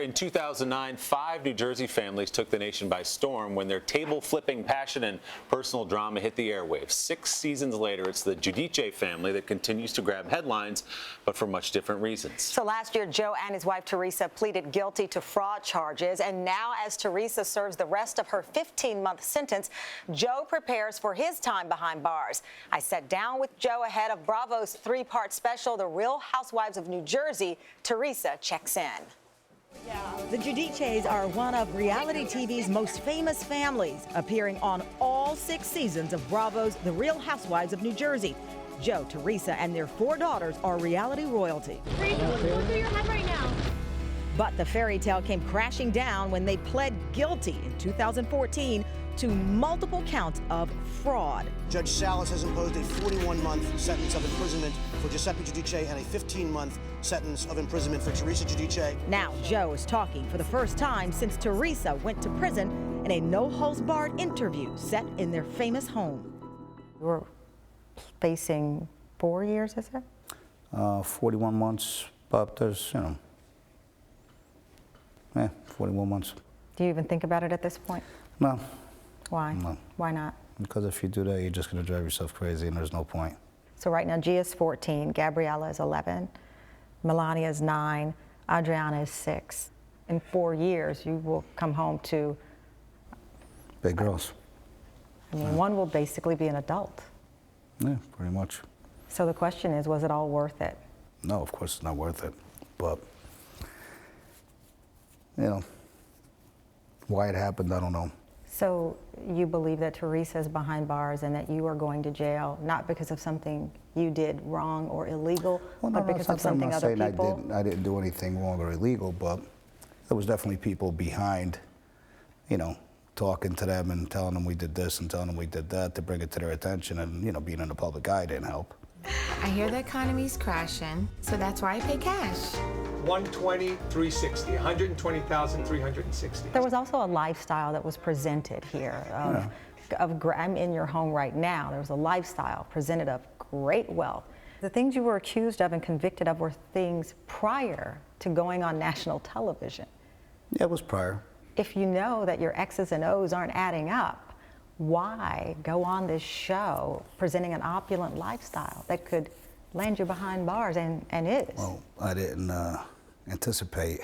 In 2009, 5 New Jersey families took the nation by storm when their table-flipping passion and personal drama hit the airwaves. 6 seasons later, it's the Giudice family that continues to grab headlines, but for much different reasons. So last year, Joe and his wife Teresa pleaded guilty to fraud charges, and now as Teresa serves the rest of her 15-month sentence, Joe prepares for his time behind bars. I sat down with Joe ahead of Bravo's 3-part special, The Real Housewives of New Jersey. Teresa checks in. The Giudices are one of reality TV's most famous families, appearing on all 6 seasons of Bravo's The Real Housewives of New Jersey. Joe, Teresa, and their 4 daughters are reality royalty. Teresa, what's going through your head right now? But the fairy tale came crashing down when they pled guilty in 2014 to multiple counts of fraud. Judge Salas has imposed a 41-month sentence of imprisonment for Giuseppe Giudice and a 15-month sentence of imprisonment for Teresa Giudice. Now Joe is talking for the first time since Teresa went to prison in a no-holds-barred interview set in their famous home. You're facing 4 years, is it? 41 months, but there's, 41 months. Do you even think about it at this point? No. Why? No. Why not? Because if you do that, you're just going to drive yourself crazy, and there's no point. So right now, Gia's 14, Gabriella is 11, Melania is 9, Adriana is 6. In 4 years, you will come home to... Big girls. I mean, one will basically be an adult. Yeah, pretty much. So the question is, was it all worth it? No, of course it's not worth it, but, why it happened, I don't know. So you believe that Teresa is behind bars and that you are going to jail, not because of something you did wrong or illegal, Well, no, but because of something other people? I didn't do anything wrong or illegal, but there was definitely people behind, talking to them and telling them we did this and telling them we did that to bring it to their attention, and, being in the public eye didn't help. I hear the economy's crashing, so that's why I pay cash. 120, 360, 120,360. There was also a lifestyle that was presented here I'm in your home right now. There was a lifestyle presented of great wealth. The things you were accused of and convicted of were things prior to going on national television. Yeah, it was prior. If you know that your X's and O's aren't adding up, why go on this show presenting an opulent lifestyle that could land you behind bars and is? Well, I didn't anticipate,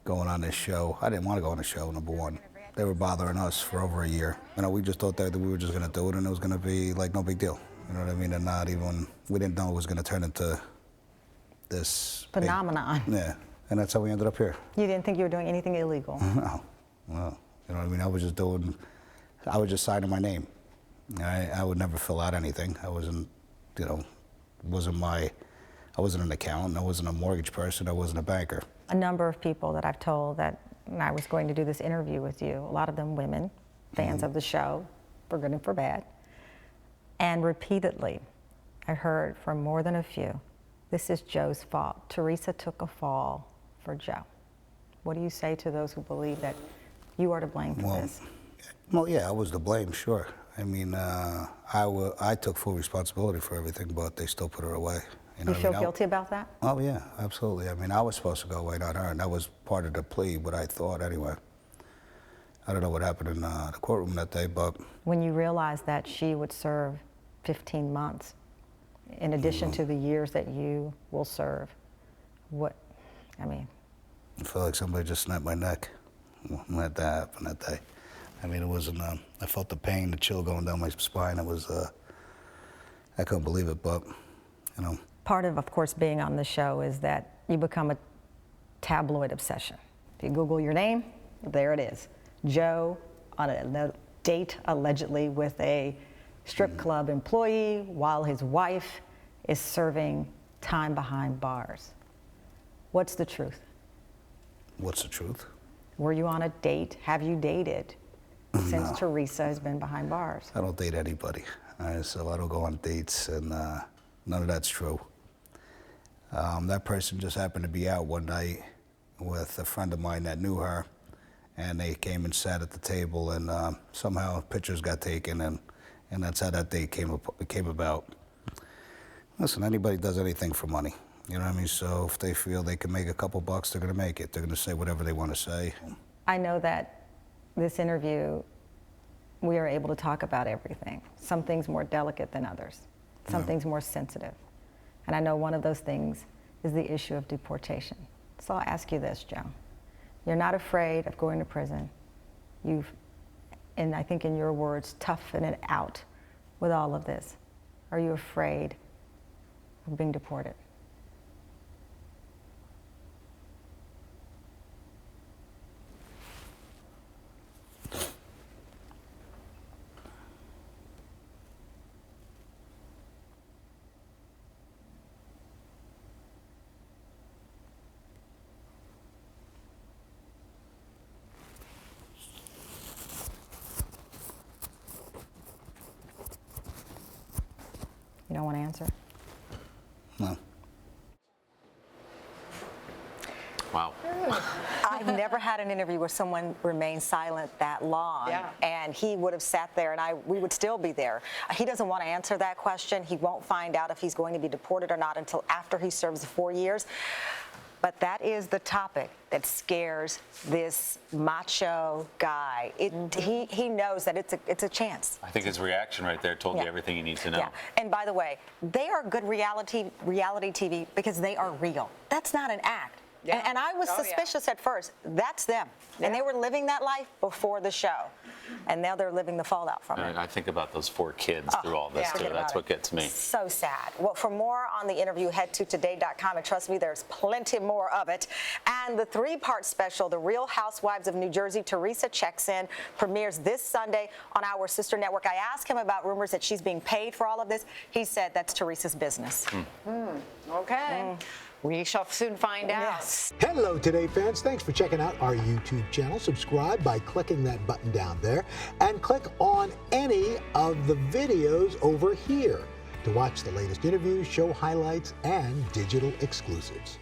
going on this show. I didn't want to go on the show, number one. They were bothering us for over a year. We just thought that we were just going to do it and it was going to be like no big deal. You know what I mean? And we didn't know it was going to turn into this phenomenon. Yeah, and that's how we ended up here. You didn't think you were doing anything illegal? No, well, you know what I mean? I was just signing my name. I would never fill out anything. I wasn't, I wasn't an accountant, I wasn't a mortgage person, I wasn't a banker. A number of people that I've told that I was going to do this interview with you, a lot of them women, fans of the show, for good and for bad. And repeatedly, I heard from more than a few, this is Joe's fault. Teresa took a fall for Joe. What do you say to those who believe that you are to blame for this? Well, yeah, I was to blame, sure. I mean, I took full responsibility for everything, but they still put her away. You feel guilty about that? Oh, yeah, absolutely. I mean, I was supposed to go away, not her, and that was part of the plea, what I thought anyway. I don't know what happened in the courtroom that day, but... When you realized that she would serve 15 months, in addition to the years that you will serve, I feel like somebody just snapped my neck when that happened that day. I mean, it wasn't, I felt the pain, the chill going down my spine. It was, I couldn't believe it, but, Part of course, being on the show is that you become a tabloid obsession. If you Google your name, there it is. Joe on a date, allegedly, with a strip club employee while his wife is serving time behind bars. What's the truth? What's the truth? Were you on a date? Have you dated since Teresa has been behind bars? I don't date anybody, so I don't go on dates, and none of that's true. That person just happened to be out one night with a friend of mine that knew her, and they came and sat at the table, and somehow pictures got taken, and that's how that date came about. Listen, anybody does anything for money. You know what I mean? So if they feel they can make a couple bucks, they're going to make it. They're going to say whatever they want to say. I know that this interview, we are able to talk about everything. Some things more delicate than others. Some things more sensitive. And I know one of those things is the issue of deportation. So I'll ask you this, Joe. You're not afraid of going to prison. You've, and I think in your words, toughen it out with all of this. Are you afraid of being deported? You don't want to answer? No. Wow. I've never had an interview where someone remained silent that long, and he would have sat there, and we would still be there. He doesn't want to answer that question. He won't find out if he's going to be deported or not until after he serves the 4 years. But that is the topic that scares this macho guy. He knows that it's a chance. I think his reaction right there told you everything you need to know. Yeah. And by the way, they are good reality TV because they are real. That's not an act. Yeah. And I was suspicious at first. That's them. And they were living that life before the show. And now they're living the fallout from it. I think about those 4 kids through all this, too. That's what gets me. So sad. Well, for more on the interview, head to today.com. And trust me, there's plenty more of it. And the 3-part special, The Real Housewives of New Jersey, Teresa Checks In, premieres this Sunday on our sister network. I asked him about rumors that she's being paid for all of this. He said that's Teresa's business. Okay. We shall soon find out. Yes. Hello, Today fans. Thanks for checking out our YouTube channel. Subscribe by clicking that button down there and click on any of the videos over here to watch the latest interviews, show highlights, and digital exclusives.